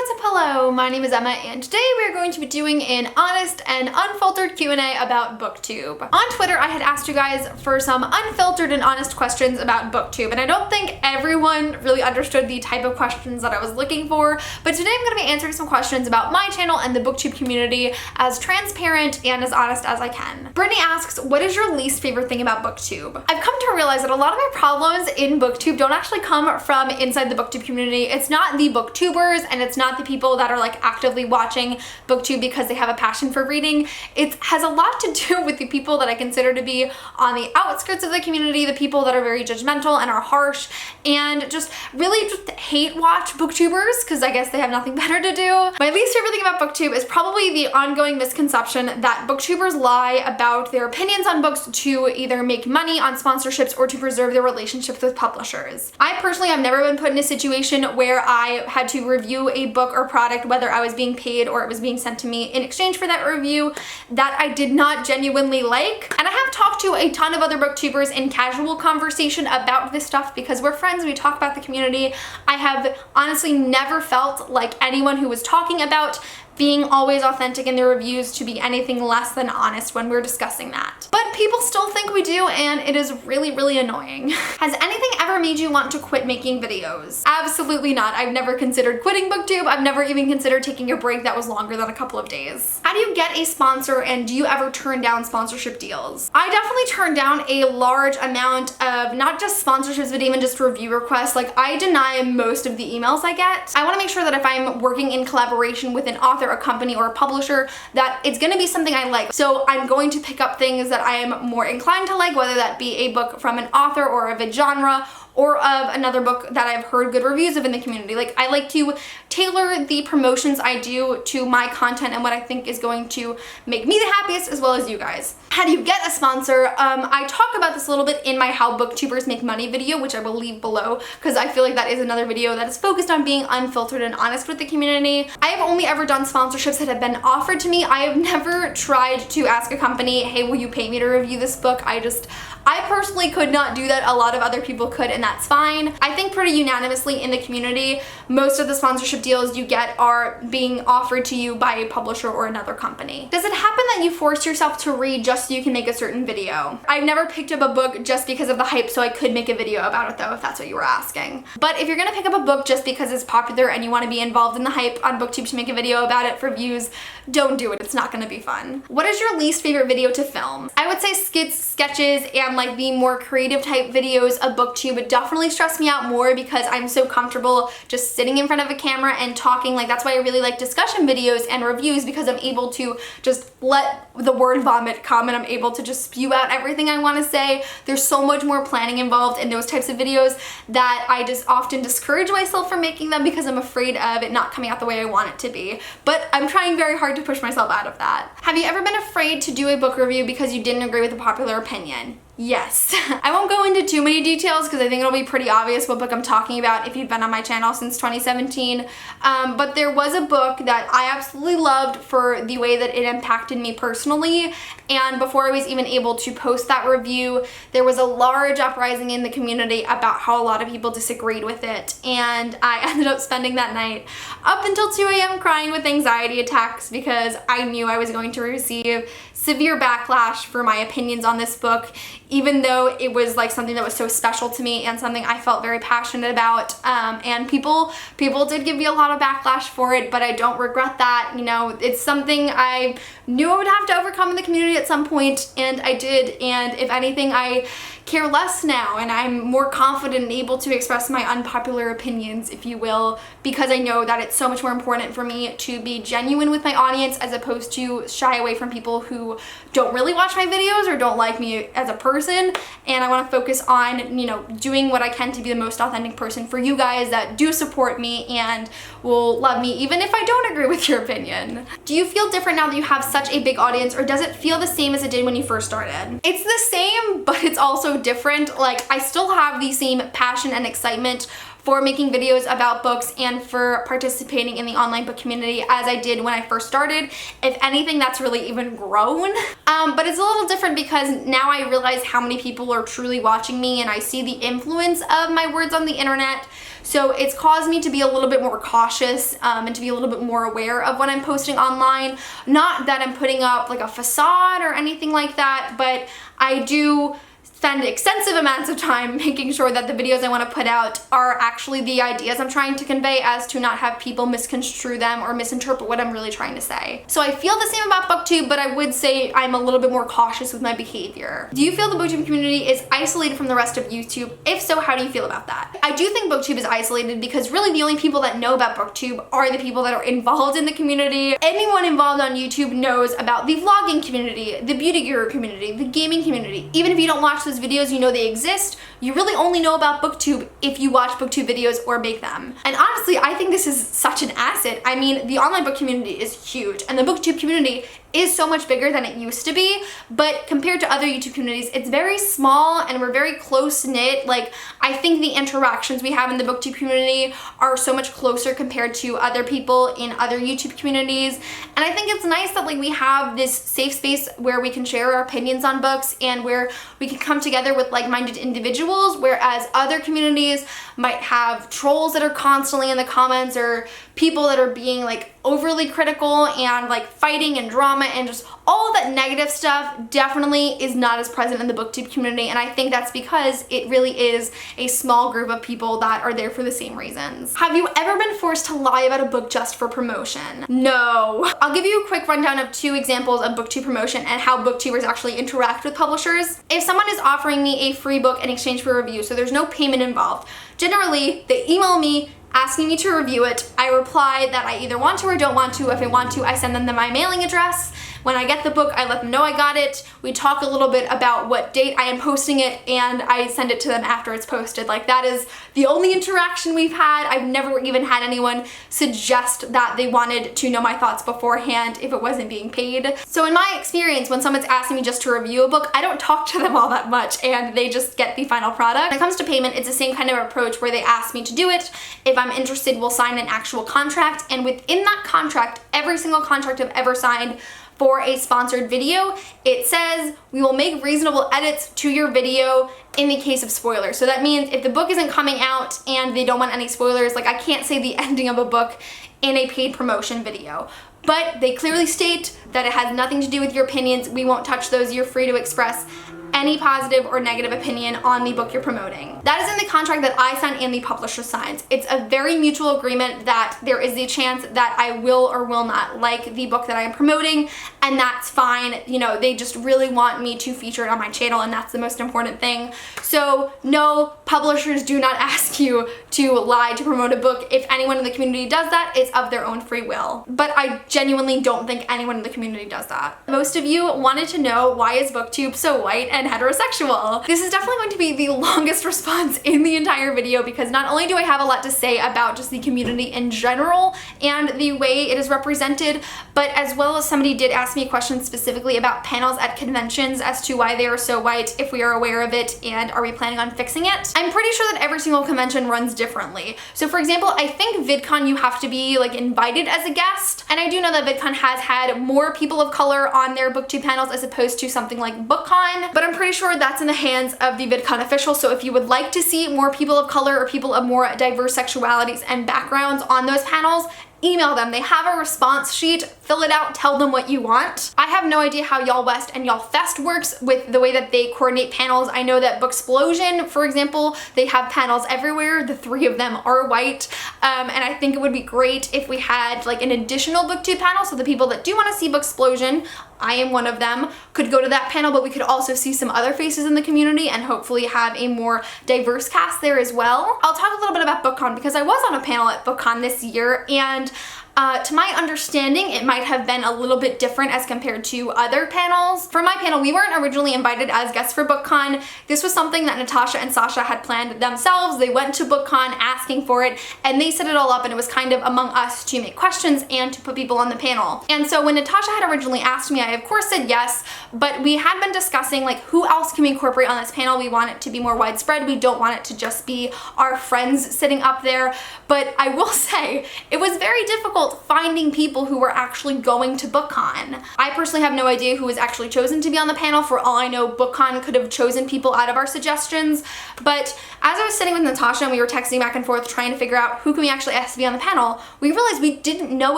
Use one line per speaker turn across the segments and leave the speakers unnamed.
what's up, hello, my name is Emma and today we're going to be doing an honest and unfiltered Q&A about Booktube. On Twitter I had asked you guys for some unfiltered and honest questions about Booktube, and I don't think everyone really understood the type of questions that I was looking for, but today I'm going to be answering some questions about my channel and the Booktube community as transparent and as honest as I can. Brittany asks, what is your least favorite thing about Booktube? I've come to realize that a lot of my problems in Booktube don't actually come from inside the Booktube community. It's not the booktubers and it's not the people that are like actively watching Booktube because they have a passion for reading. It has a lot to do with the people that I consider to be on the outskirts of the community, the people that are very judgmental and are harsh and just really just hate watch booktubers because I guess they have nothing better to do. My least favorite thing about Booktube is probably the ongoing misconception that booktubers lie about their opinions on books to either make money on sponsorships or to preserve their relationships with publishers. I personally have never been put in a situation where I had to review a book or product, whether I was being paid or it was being sent to me in exchange for that review, that I did not genuinely like. And I have talked to a ton of other booktubers in casual conversation about this stuff because we're friends, we talk about the community. I have honestly never felt like anyone who was talking about being always authentic in their reviews to be anything less than honest when we're discussing that. But people still think we do, and it is really, really annoying. Has anything ever made you want to quit making videos? Absolutely not. I've never considered quitting Booktube. I've never even considered taking a break that was longer than a couple of days. How do you get a sponsor, and do you ever turn down sponsorship deals? I definitely turn down a large amount of not just sponsorships, but even just review requests. Like, I deny most of the emails I get. I want to make sure that if I'm working in collaboration with an author, a company, or a publisher, that it's going to be something I like. So I'm going to pick up things that I am more inclined to like, whether that be a book from an author or of a genre or of another book that I've heard good reviews of in the community. Like, I like to tailor the promotions I do to my content and what I think is going to make me the happiest as well as you guys. How do you get a sponsor? I talk about this a little bit in my How Booktubers Make Money video, which I will leave below because I feel like that is another video that is focused on being unfiltered and honest with the community. I have only ever done sponsorships that have been offered to me. I have never tried to ask a company, hey, will you pay me to review this book? I personally could not do that. A lot of other people could, and that's fine. I think pretty unanimously in the community, most of the sponsorship deals you get are being offered to you by a publisher or another company. Does it happen that you force yourself to read just so you can make a certain video? I've never picked up a book just because of the hype so I could make a video about it though, if that's what you were asking. But if you're gonna pick up a book just because it's popular and you want to be involved in the hype on Booktube to make a video about it for views, don't do it. It's not gonna be fun. What is your least favorite video to film? I would say skits, sketches, and like the more creative type videos of Booktube definitely stress me out more because I'm so comfortable just sitting in front of a camera and talking. Like, that's why I really like discussion videos and reviews, because I'm able to just let the word vomit come and I'm able to just spew out everything I want to say. There's so much more planning involved in those types of videos that I just often discourage myself from making them because I'm afraid of it not coming out the way I want it to be. But I'm trying very hard to push myself out of that. Have you ever been afraid to do a book review because you didn't agree with a popular opinion? Yes. I won't go into too many details because I think it'll be pretty obvious what book I'm talking about if you've been on my channel since 2017. But there was a book that I absolutely loved for the way that it impacted me personally. And before I was even able to post that review, there was a large uprising in the community about how a lot of people disagreed with it. And I ended up spending that night up until 2 a.m. crying with anxiety attacks because I knew I was going to receive severe backlash for my opinions on this book, even though it was like something that was so special to me and something I felt very passionate about. And people did give me a lot of backlash for it, but I don't regret that. You know, it's something I knew I would have to overcome in the community at some point, and I did. And if anything, I care less now and I'm more confident and able to express my unpopular opinions, if you will, because I know that it's so much more important for me to be genuine with my audience as opposed to shy away from people who don't really watch my videos or don't like me as a person. And I want to focus on, you know, doing what I can to be the most authentic person for you guys that do support me and will love me even if I don't agree with your opinion. Do you feel different now that you have such a big audience, or does it feel the same as it did when you first started? It's the same, but it's also different. Like, I still have the same passion and excitement for making videos about books and for participating in the online book community as I did when I first started. If anything, that's really even grown. But it's a little different because now I realize how many people are truly watching me and I see the influence of my words on the internet. So it's caused me to be a little bit more cautious and to be a little bit more aware of what I'm posting online. Not that I'm putting up like a facade or anything like that, but I do spend extensive amounts of time making sure that the videos I want to put out are actually the ideas I'm trying to convey, as to not have people misconstrue them or misinterpret what I'm really trying to say. So I feel the same about Booktube, but I would say I'm a little bit more cautious with my behavior. Do you feel the Booktube community is isolated from the rest of YouTube? If so, how do you feel about that? I do think Booktube is isolated because really the only people that know about Booktube are the people that are involved in the community. Anyone involved on YouTube knows about the vlogging community, the beauty guru community, the gaming community. Even if you don't watch those videos, you know they exist. You really only know about Booktube if you watch Booktube videos or make them. And honestly, I think this is such an asset. I mean, the online book community is huge and the Booktube community is so much bigger than it used to be, but compared to other YouTube communities, it's very small and we're very close-knit. Like, I think the interactions we have in the Booktube community are so much closer compared to other people in other YouTube communities. And I think it's nice that like we have this safe space where we can share our opinions on books and where we can come together with like-minded individuals, whereas other communities might have trolls that are constantly in the comments or people that are being like overly critical and like fighting and drama and just all of that negative stuff definitely is not as present in the Booktube community. And I think that's because it really is a small group of people that are there for the same reasons. Have you ever been forced to lie about a book just for promotion? No. I'll give you a quick rundown of 2 examples of Booktube promotion and how Booktubers actually interact with publishers. If someone is offering me a free book in exchange for a review, so there's no payment involved, generally they email me asking me to review it. I reply that I either want to or don't want to. If I want to, I send them my mailing address. When I get the book, I let them know I got it. We talk a little bit about what date I am posting it, and I send it to them after it's posted. Like, that is the only interaction we've had. I've never even had anyone suggest that they wanted to know my thoughts beforehand if it wasn't being paid. So in my experience, when someone's asking me just to review a book, I don't talk to them all that much and they just get the final product. When it comes to payment, it's the same kind of approach where they ask me to do it. If I'm interested, we'll sign an actual contract, and within that contract, every single contract I've ever signed for a sponsored video, it says we will make reasonable edits to your video in the case of spoilers. So that means if the book isn't coming out and they don't want any spoilers, like I can't say the ending of a book in a paid promotion video. But they clearly state that it has nothing to do with your opinions. We won't touch those. You're free to express any positive or negative opinion on the book you're promoting. That is in the contract that I sign and the publisher signs. It's a very mutual agreement that there is the chance that I will or will not like the book that I am promoting, and that's fine. You know, they just really want me to feature it on my channel, and that's the most important thing. So no, publishers do not ask you to lie to promote a book. If anyone in the community does that, it's of their own free will. But I genuinely don't think anyone in the community does that. Most of you wanted to know, why is Booktube so white and heterosexual? This is definitely going to be the longest response in the entire video, because not only do I have a lot to say about just the community in general and the way it is represented, but as well as somebody did ask me a question specifically about panels at conventions as to why they are so white, if we are aware of it, and are we planning on fixing it. I'm pretty sure that every single convention runs differently. So for example, I think VidCon you have to be like invited as a guest, and I do know that VidCon has had more people of color on their Booktube panels as opposed to something like BookCon, but I'm pretty sure that's in the hands of the VidCon official. So if you would like to see more people of color or people of more diverse sexualities and backgrounds on those panels, email them. They have a response sheet. Fill it out, tell them what you want. I have no idea how Y'all West and Y'all Fest works with the way that they coordinate panels. I know that Booksplosion, for example, they have panels everywhere. The 3 of them are white. And I think it would be great if we had like an additional Booktube panel, so the people that do want to see Booksplosion, I am one of them, could go to that panel, but we could also see some other faces in the community and hopefully have a more diverse cast there as well. I'll talk a little bit about BookCon because I was on a panel at BookCon this year, and To my understanding, it might have been a little bit different as compared to other panels. For my panel, we weren't originally invited as guests for BookCon. This was something that Natasha and Sasha had planned themselves. They went to BookCon asking for it, and they set it all up, and it was kind of among us to make questions and to put people on the panel. And so when Natasha had originally asked me, I of course said yes, but we had been discussing like who else can we incorporate on this panel. We want it to be more widespread. We don't want it to just be our friends sitting up there. But I will say, it was very difficult finding people who were actually going to BookCon. I personally have no idea who was actually chosen to be on the panel. For all I know, BookCon could have chosen people out of our suggestions. But as I was sitting with Natasha and we were texting back and forth trying to figure out who can we actually ask to be on the panel, we realized we didn't know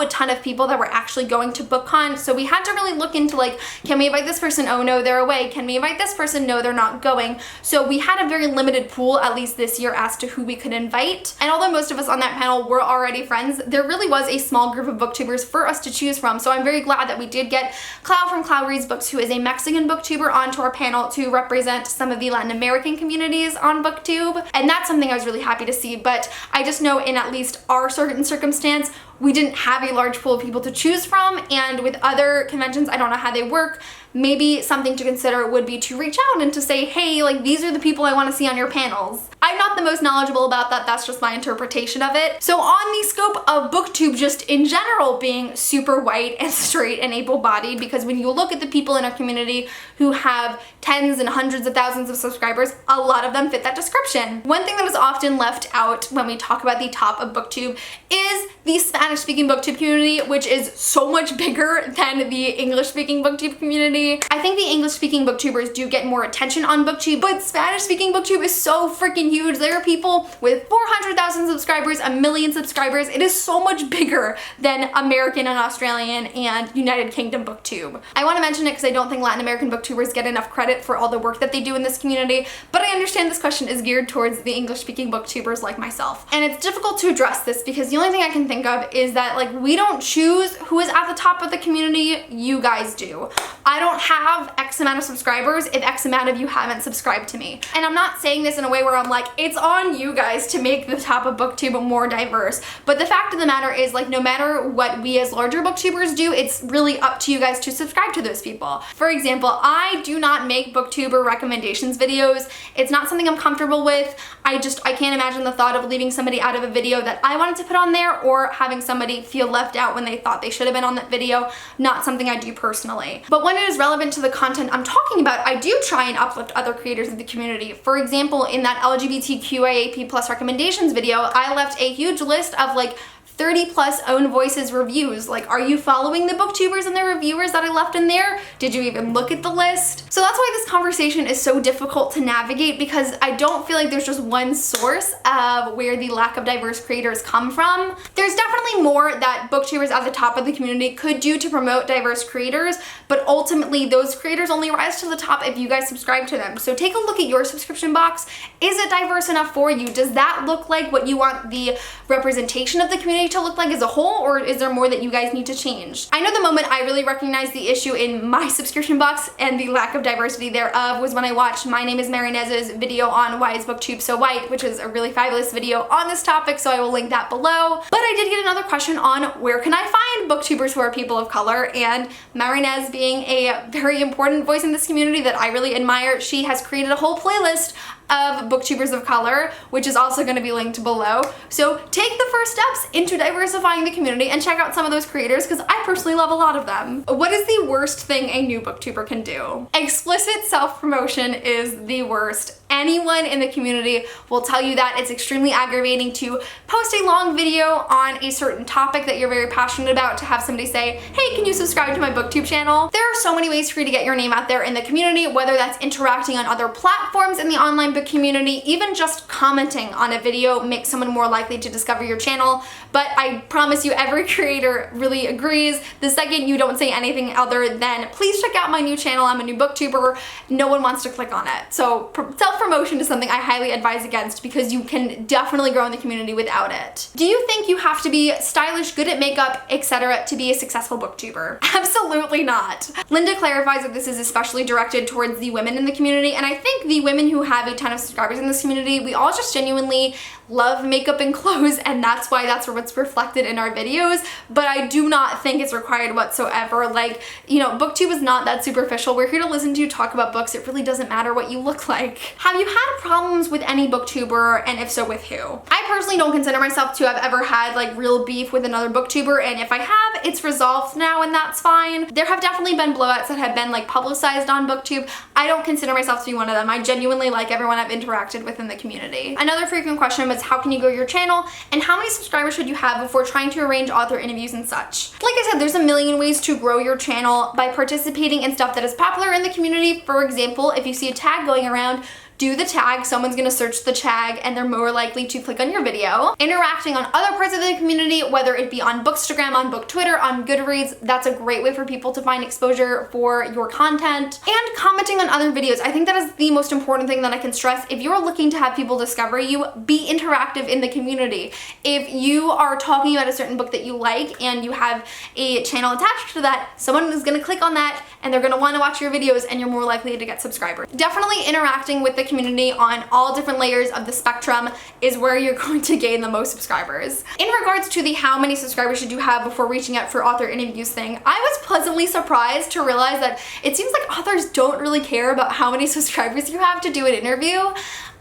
a ton of people that were actually going to BookCon. So we had to really look into like, can we invite this person? Oh no, they're away. Can we invite this person? No, they're not going. So we had a very limited pool, at least this year, as to who we could invite. And although most of us on that panel were already friends, there really was a small group of booktubers for us to choose from. So I'm very glad that we did get Clau from Clau Reads Books, who is a Mexican booktuber, onto our panel to represent some of the Latin American communities on Booktube. And that's something I was really happy to see. But I just know in at least our certain circumstance, we didn't have a large pool of people to choose from, and with other conventions, I don't know how they work. Maybe something to consider would be to reach out and to say, hey, like these are the people I want to see on your panels. I'm not the most knowledgeable about that, that's just my interpretation of it. So on the scope of Booktube just in general being super white and straight and able-bodied, because when you look at the people in our community who have tens and hundreds of thousands of subscribers, a lot of them fit that description. One thing that is often left out when we talk about the top of Booktube is the Spanish-speaking Booktube community, which is so much bigger than the English-speaking Booktube community. I think the English-speaking booktubers do get more attention on Booktube, but Spanish-speaking Booktube is so freaking huge. There are people with 400,000 subscribers, 1 million subscribers. It is so much bigger than American and Australian and United Kingdom Booktube. I want to mention it because I don't think Latin American booktubers get enough credit for all the work that they do in this community, but I understand this question is geared towards the English-speaking booktubers like myself. And it's difficult to address this because the only thing I can think of is that like we don't choose who is at the top of the community, you guys do. I don't have X amount of subscribers if X amount of you haven't subscribed to me. And I'm not saying this in a way where I'm like, it's on you guys to make the top of Booktube more diverse. But the fact of the matter is like, no matter what we as larger booktubers do, it's really up to you guys to subscribe to those people. For example, I do not make booktuber recommendations videos. It's not something I'm comfortable with. I can't imagine the thought of leaving somebody out of a video that I wanted to put on there or having somebody feel left out when they thought they should have been on that video. Not something I do personally. But when it is relevant to the content I'm talking about, I do try and uplift other creators of the community. For example, in that LGBTQIAP+ recommendations video, I left a huge list of like 30+ own voices reviews. Like, are you following the booktubers and the reviewers that I left in there? Did you even look at the list? So that's why this conversation is so difficult to navigate, because I don't feel like there's just one source of where the lack of diverse creators come from. There's definitely more that booktubers at the top of the community could do to promote diverse creators, but ultimately those creators only rise to the top if you guys subscribe to them. So take a look at your subscription box. Is it diverse enough for you? Does that look like what you want the representation of the community to look like as a whole, or is there more that you guys need to change? I know the moment I really recognized the issue in my subscription box and the lack of diversity thereof was when I watched My Name is Mary Nez's video on Why is Booktube So White, which is a really fabulous video on this topic, so I will link that below. But I did get another question on where can I find booktubers who are people of color, and Mary Nez, being a very important voice in this community that I really admire, she has created a whole playlist of booktubers of color, which is also going to be linked below. So take the first steps into diversifying the community and check out some of those creators, because I personally love a lot of them. What is the worst thing a new booktuber can do? Explicit self-promotion is the worst. Anyone in the community will tell you that it's extremely aggravating to post a long video on a certain topic that you're very passionate about, to have somebody say, hey, can you subscribe to my booktube channel? There are so many ways for you to get your name out there in the community, whether that's interacting on other platforms in the online book community, even just commenting on a video makes someone more likely to discover your channel. But I promise you, every creator really agrees. The second you don't say anything other than, please check out my new channel, I'm a new booktuber, no one wants to click on it. So self-promotion is something I highly advise against, because you can definitely grow in the community without it. Do you think you have to be stylish, good at makeup, etc. to be a successful booktuber? Absolutely not. Linda clarifies that this is especially directed towards the women in the community, and I think the women who have a ton of subscribers in this community, we all just genuinely love makeup and clothes, and that's why that's what's reflected in our videos, but I do not think it's required whatsoever. Like, you know, booktube is not that superficial. We're here to listen to you talk about books. It really doesn't matter what you look like. Have you had problems with any booktuber, and if so, with who? I personally don't consider myself to have ever had like real beef with another booktuber, and if I have, it's resolved now, and that's fine. There have definitely been blowouts that have been like publicized on booktube. I don't consider myself to be one of them. I genuinely like everyone I've interacted with in the community. Another frequent question was, how can you grow your channel, and how many subscribers should you have before trying to arrange author interviews and such? Like I said, there's a million ways to grow your channel by participating in stuff that is popular in the community. For example, if you see a tag going around, do the tag. Someone's gonna search the tag and they're more likely to click on your video. Interacting on other parts of the community, whether it be on Bookstagram, on BookTwitter, on Goodreads, that's a great way for people to find exposure for your content. And commenting on other videos. I think that is the most important thing that I can stress. If you're looking to have people discover you, be interactive in the community. If you are talking about a certain book that you like and you have a channel attached to that, someone is gonna click on that and they're gonna wanna watch your videos, and you're more likely to get subscribers. Definitely interacting with the community on all different layers of the spectrum is where you're going to gain the most subscribers. In regards to the how many subscribers should you have before reaching out for author interviews thing, I was pleasantly surprised to realize that it seems like authors don't really care about how many subscribers you have to do an interview.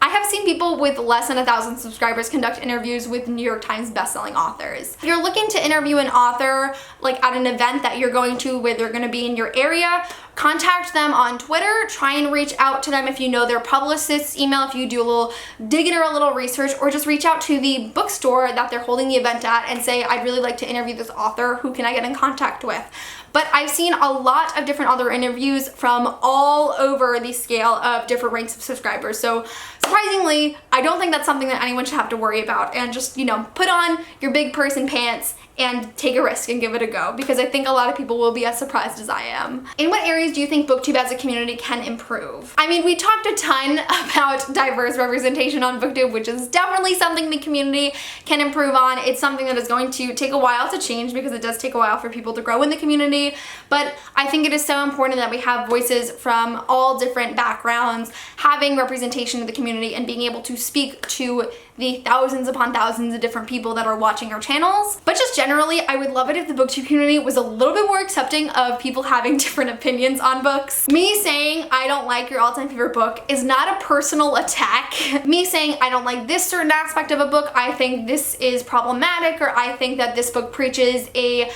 I have seen people with less than 1,000 subscribers conduct interviews with New York Times bestselling authors. If you're looking to interview an author like at an event that you're going to where they're going to be in your area, contact them on Twitter. Try and reach out to them if you know their publicist's email, if you do a little digging or a little research, or just reach out to the bookstore that they're holding the event at and say, I'd really like to interview this author. Who can I get in contact with? But I've seen a lot of different author interviews from all over the scale of different ranks of subscribers. So surprisingly, I don't think that's something that anyone should have to worry about, and just, you know, put on your big person pants and take a risk and give it a go, because I think a lot of people will be as surprised as I am. In what areas do you think booktube as a community can improve? I mean, we talked a ton about diverse representation on booktube, which is definitely something the community can improve on. It's something that is going to take a while to change, because it does take a while for people to grow in the community, but I think it is so important that we have voices from all different backgrounds, having representation of the community, and being able to speak to the thousands upon thousands of different people that are watching our channels. But just generally, I would love it if the booktube community was a little bit more accepting of people having different opinions on books. Me saying I don't like your all-time favorite book is not a personal attack. Me saying I don't like this certain aspect of a book, I think this is problematic, or I think that this book preaches a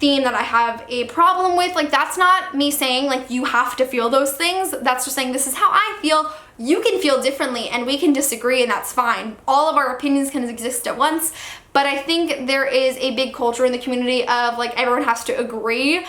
theme that I have a problem with, like, that's not me saying like you have to feel those things. That's just saying this is how I feel. You can feel differently and we can disagree, and that's fine. All of our opinions can exist at once, but I think there is a big culture in the community of like everyone has to agree,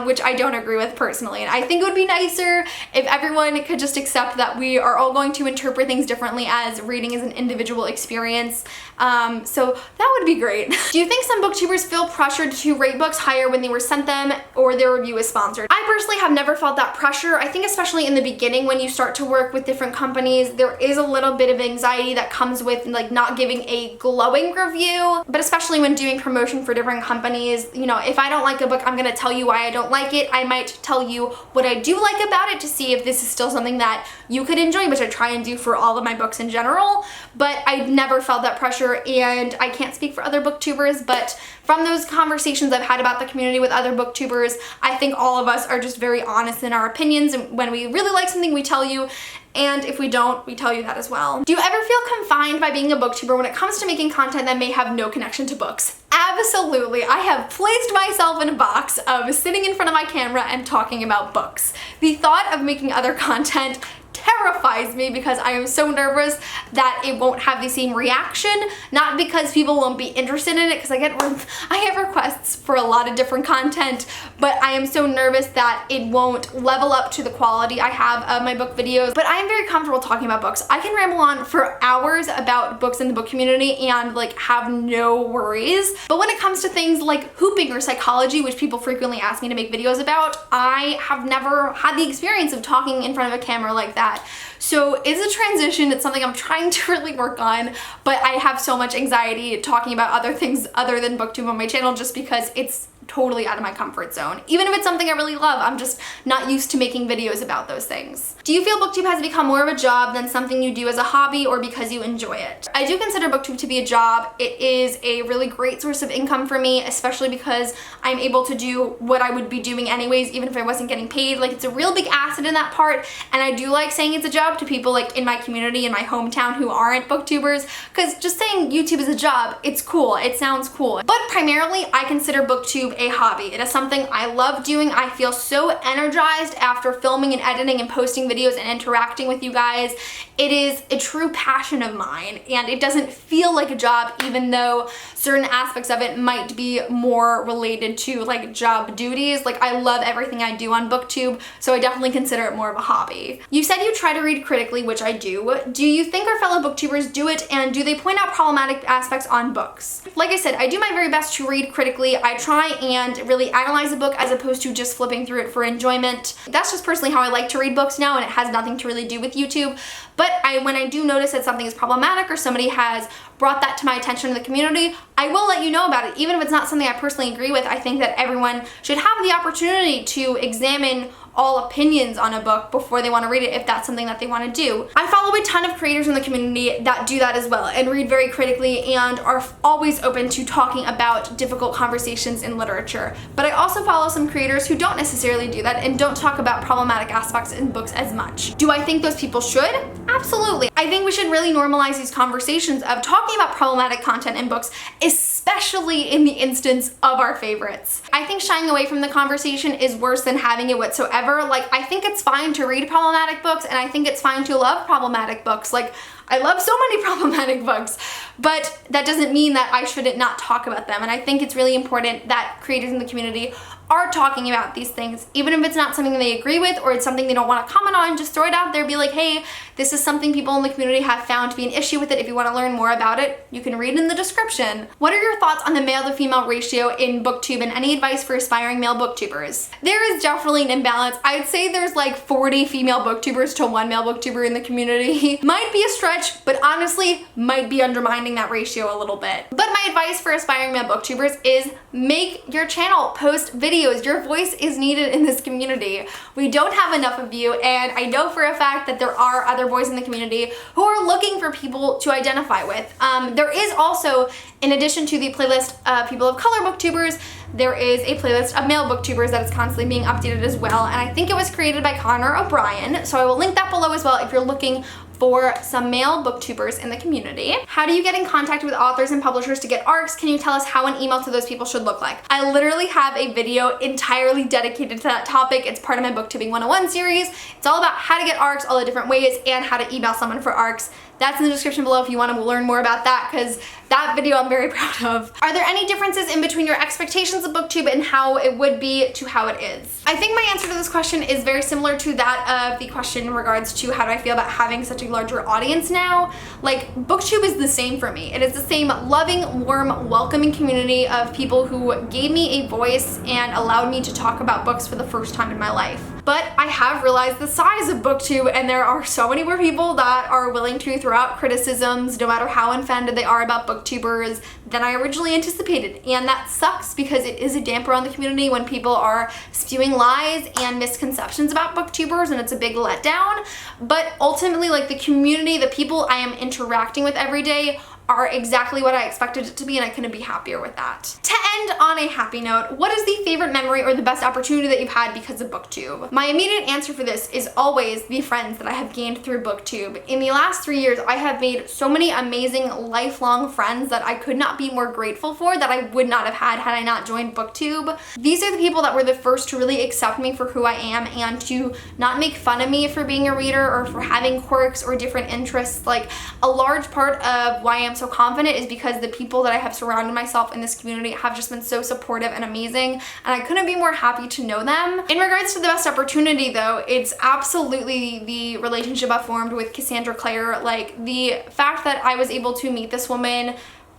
which I don't agree with personally. And I think it would be nicer if everyone could just accept that we are all going to interpret things differently, as reading is an individual experience. So that would be great. Do you think some booktubers feel pressured to rate books higher when they were sent them, or their review is sponsored? I personally have never felt that pressure. I think especially in the beginning when you start to work with different companies, there is a little bit of anxiety that comes with like not giving a glowing review, but especially when doing promotion for different companies, you know, if I don't like a book, I'm gonna tell you why I don't like it. I might tell you what I do like about it to see if this is still something that you could enjoy, which I try and do for all of my books in general, but I never felt that pressure, and I can't speak for other booktubers, but from those conversations I've had about the community with other booktubers, I think all of us are just very honest in our opinions, and when we really like something, we tell you, and if we don't, we tell you that as well. Do you ever feel confined by being a booktuber when it comes to making content that may have no connection to books? Absolutely. I have placed myself in a box of sitting in front of my camera and talking about books. The thought of making other content terrifies me because I am so nervous that it won't have the same reaction, not because people won't be interested in it, because I get requests for a lot of different content, but I am so nervous that it won't level up to the quality I have of my book videos. But I am very comfortable talking about books. I can ramble on for hours about books in the book community and like have no worries. But when it comes to things like hooping or psychology, which people frequently ask me to make videos about, I have never had the experience of talking in front of a camera like that. So it's a transition. It's something I'm trying to really work on, but I have so much anxiety talking about other things other than booktube on my channel just because it's totally out of my comfort zone. Even if it's something I really love, I'm just not used to making videos about those things. Do you feel Booktube has become more of a job than something you do as a hobby or because you enjoy it? I do consider Booktube to be a job. It is a really great source of income for me, especially because I'm able to do what I would be doing anyways, even if I wasn't getting paid. Like, it's a real big asset in that part, and I do like saying it's a job to people like in my community, in my hometown, who aren't booktubers, because just saying YouTube is a job, it's cool, it sounds cool. But primarily, I consider Booktube a hobby. It is something I love doing. I feel so energized after filming and editing and posting videos and interacting with you guys. It is a true passion of mine, and it doesn't feel like a job, even though certain aspects of it might be more related to like job duties. Like, I love everything I do on Booktube, so I definitely consider it more of a hobby. You said you try to read critically, which I do. Do you think our fellow booktubers do it, and do they point out problematic aspects on books? Like I said, I do my very best to read critically. I try and really analyze a book as opposed to just flipping through it for enjoyment. That's just personally how I like to read books now, and it has nothing to really do with YouTube. But when I do notice that something is problematic or somebody has brought that to my attention in the community, I will let you know about it. Even if it's not something I personally agree with, I think that everyone should have the opportunity to examine all opinions on a book before they want to read it, if that's something that they want to do. I follow a ton of creators in the community that do that as well and read very critically and are always open to talking about difficult conversations in literature. But I also follow some creators who don't necessarily do that and don't talk about problematic aspects in books as much. Do I think those people should? Absolutely. I think we should really normalize these conversations of talking about problematic content in books, especially in the instance of our favorites. I think shying away from the conversation is worse than having it whatsoever. Like, I think it's fine to read problematic books, and I think it's fine to love problematic books. Like, I love so many problematic books, but that doesn't mean that I shouldn't not talk about them. And I think it's really important that creators in the community are talking about these things, even if it's not something they agree with or it's something they don't want to comment on. Just throw it out there, be like, hey, this is something people in the community have found to be an issue with it. If you want to learn more about it, you can read in the description. What are your thoughts on the male to female ratio in Booktube, and any advice for aspiring male booktubers? There is definitely an imbalance. I'd say there's like 40 female booktubers to 1 male booktuber in the community. Might be a stretch, but honestly might be undermining that ratio a little bit. But my advice for aspiring male booktubers is make your channel, post videos. Your voice is needed in this community. We don't have enough of you, and I know for a fact that there are other boys in the community who are looking for people to identify with. There is also, in addition to the playlist of people of color booktubers, there is a playlist of male booktubers that is constantly being updated as well, and I think it was created by Connor O'Brien, so I will link that below as well if you're looking for some male booktubers in the community. How do you get in contact with authors and publishers to get ARCs? Can you tell us how an email to those people should look like? I literally have a video entirely dedicated to that topic. It's part of my Booktubing 101 series. It's all about how to get ARCs, all the different ways, and how to email someone for ARCs. That's in the description below if you want to learn more about that, because that video I'm very proud of. Are there any differences in between your expectations of Booktube and how it would be to how it is? I think my answer to this question is very similar to that of the question in regards to how do I feel about having such a larger audience now. Like, Booktube is the same for me. It is the same loving, warm, welcoming community of people who gave me a voice and allowed me to talk about books for the first time in my life. But I have realized the size of Booktube, and there are so many more people that are willing to throw out criticisms, no matter how offended they are about booktubers, than I originally anticipated. And that sucks, because it is a damper on the community when people are spewing lies and misconceptions about booktubers, and it's a big letdown. But ultimately, like, the community, the people I am interacting with every day are exactly what I expected it to be, and I couldn't be happier with that. To end on a happy note, what is the favorite memory or the best opportunity that you've had because of Booktube? My immediate answer for this is always the friends that I have gained through Booktube. In the last 3 years, I have made so many amazing lifelong friends that I could not be more grateful for, that I would not have had I not joined Booktube. These are the people that were the first to really accept me for who I am and to not make fun of me for being a reader or for having quirks or different interests. Like, a large part of why I'm so confident is because the people that I have surrounded myself in this community have just been so supportive and amazing, and I couldn't be more happy to know them. In regards to the best opportunity though, it's absolutely the relationship I formed with Cassandra Clare. Like, the fact that I was able to meet this woman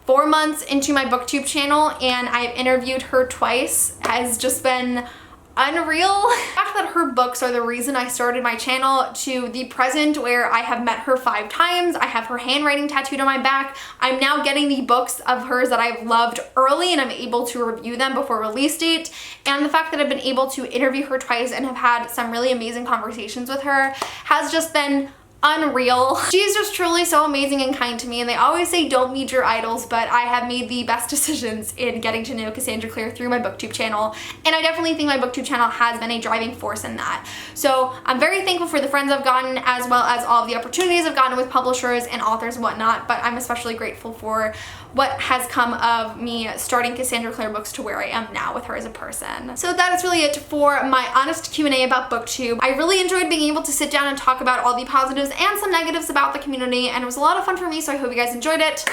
4 months into my Booktube channel and I've interviewed her twice has just been unreal. The fact that her books are the reason I started my channel to the present where I have met her 5 times. I have her handwriting tattooed on my back. I'm now getting the books of hers that I've loved early and I'm able to review them before release date. And the fact that I've been able to interview her twice and have had some really amazing conversations with her has just been unreal. She's just truly so amazing and kind to me, and they always say don't meet your idols, but I have made the best decisions in getting to know Cassandra Clare through my booktube channel, and I definitely think my booktube channel has been a driving force in that. So I'm very thankful for the friends I've gotten, as well as all of the opportunities I've gotten with publishers and authors and whatnot, but I'm especially grateful for what has come of me starting Cassandra Clare Books to where I am now with her as a person. So that is really it for my honest Q&A about booktube. I really enjoyed being able to sit down and talk about all the positives and some negatives about the community, and it was a lot of fun for me, so I hope you guys enjoyed it.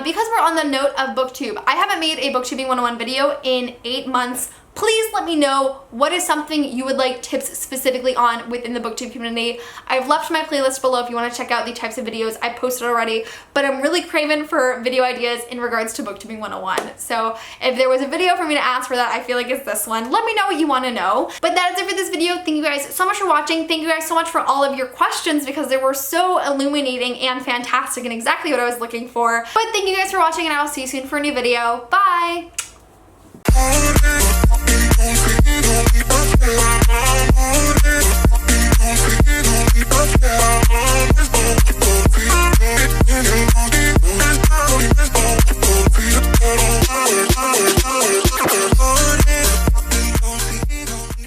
Because we're on the note of booktube, I haven't made a booktubing 101 video in 8 months. Please let me know what is something you would like tips specifically on within the booktube community. I've left my playlist below if you want to check out the types of videos I posted already, but I'm really craving for video ideas in regards to booktubing 101. So if there was a video for me to ask for that, I feel like it's this one. Let me know what you want to know. But that is it for this video. Thank you guys so much for watching. Thank you guys so much for all of your questions because they were so illuminating and fantastic and exactly what I was looking for. But thank you guys for watching, and I will see you soon for a new video. Bye!